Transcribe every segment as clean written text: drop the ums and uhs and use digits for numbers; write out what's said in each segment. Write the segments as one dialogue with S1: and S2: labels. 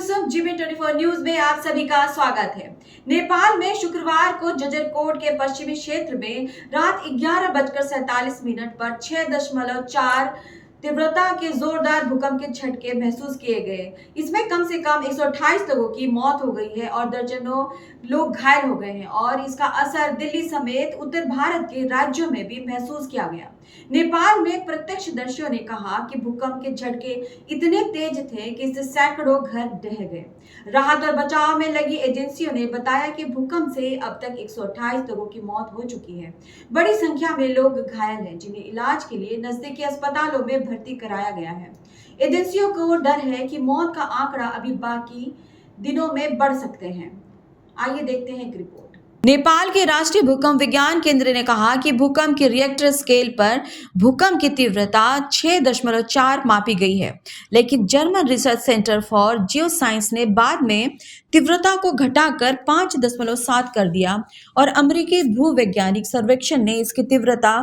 S1: कुसुम GB24 news में आप सभी का स्वागत है। नेपाल में शुक्रवार को जजरकोट के पश्चिमी क्षेत्र में रात 11:47 पर 6.4 तीव्रता के जोरदार भूकंप के झटके महसूस किए गए। इसमें कम से कम 128 लोगों की मौत हो गई है और दर्जनों लोग घायल हो गए हैं और इसका असर दिल्ली समेत उत्तर भारत के राज्यों में भी महसूस किया गया। नेपाल में प्रत्यक्षदर्शियों ने कहा कि भूकंप के झटके इतने तेज थे कि इससे सैकड़ों घर ढह गए। राहत और बचाव में लगी एजेंसियों ने बताया कि भूकंप से अब तक 128 लोगों की मौत हो चुकी है। बड़ी संख्या में लोग घायल हैं जिन्हें इलाज के लिए नजदीकी अस्पतालों में भर्ती कराया गया है। एजेंसियों को डर है कि मौत का आंकड़ा अभी बाकी दिनों में बढ़ सकते हैं। आइए देखते हैं एक रिपोर्ट। नेपाल के राष्ट्रीय भूकंप विज्ञान केंद्र ने कहा कि भूकंप की रिएक्टर स्केल पर भूकंप की तीव्रता 6.4 मापी गई है, लेकिन German research centre for geoscience ने बाद में तीव्रता को घटाकर 5.7 कर दिया और अमेरिकी भूवैज्ञानिक सर्वेक्षण ने इसकी तीव्रता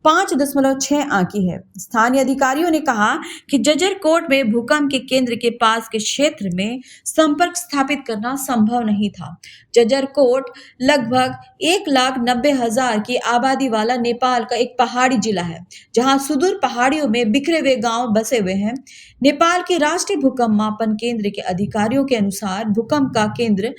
S1: 5.6 आंकी है। स्थानीय अधिकारियों ने कहा कि जजरकोट में भूकंप के केंद्र के पास के क्षेत्र में संपर्क स्थापित करना संभव नहीं था। जजरकोट लगभग 1,90,000 की आबादी वाला नेपाल का एक पहाड़ी जिला है, जहां सुदूर पहाड़ियों में बिखरे हुए गांव बसे हुए हैं। नेपाल के राष्ट्रीय भूकंप मापन केंद्र के अधिकारियों के अनुसार भूकंप का केंद्र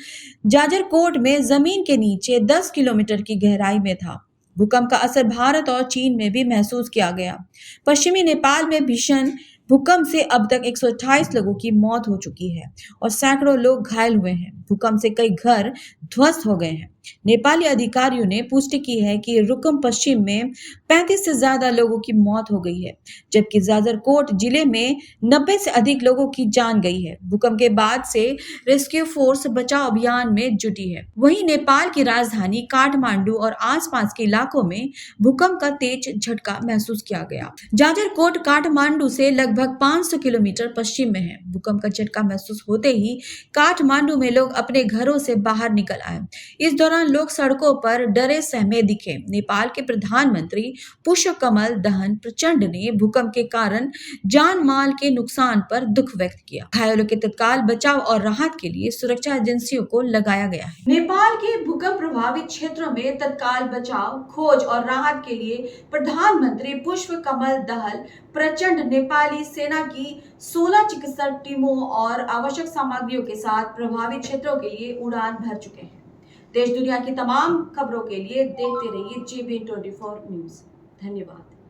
S1: जाजरकोट में जमीन के नीचे 10 किलोमीटर की गहराई में था। भूकंप का असर भारत और चीन में भी महसूस किया गया। पश्चिमी नेपाल में भीषण भूकंप से अब तक 128 लोगों की मौत हो चुकी है और सैकड़ों लोग घायल हुए हैं। भूकंप से कई घर ध्वस्त हो गए हैं। नेपाली अधिकारियों ने पुष्टि की है कि रुकुम पश्चिम में 35 से ज्यादा लोगों की मौत हो गई है, जबकि जाजरकोट जिले में 90 से अधिक लोगों की जान गई है। भूकंप के बाद से रेस्क्यू फोर्स बचाव अभियान में जुटी है। वहीं नेपाल की राजधानी काठमांडू और आसपास के इलाकों में भूकंप का तेज झटका महसूस किया गया। जाजरकोट काठमांडू से लगभग 500 किलोमीटर पश्चिम में है। भूकंप का झटका महसूस होते ही काठमांडू में लोग अपने घरों से बाहर निकल आए। इस दौरान लोग सड़कों पर डरे सहमे दिखे। नेपाल के प्रधानमंत्री पुष्पकमल दहल प्रचंड ने भूकंप के कारण जान माल के नुकसान पर दुख व्यक्त किया। घायलों के तत्काल बचाव और राहत के लिए सुरक्षा एजेंसियों को लगाया गया है। नेपाल के भूकंप प्रभावित क्षेत्रों में तत्काल बचाव, खोज और राहत के लिए प्रधानमंत्री पुष्पकमल दहल प्रचंड नेपाली सेना की 16 चिकित्सा टीमों और आवश्यक सामग्रियों के साथ प्रभावित क्षेत्रों के लिए उड़ान भर चुके हैं। देश दुनिया की तमाम खबरों के लिए देखते रहिए GB24 न्यूज। धन्यवाद।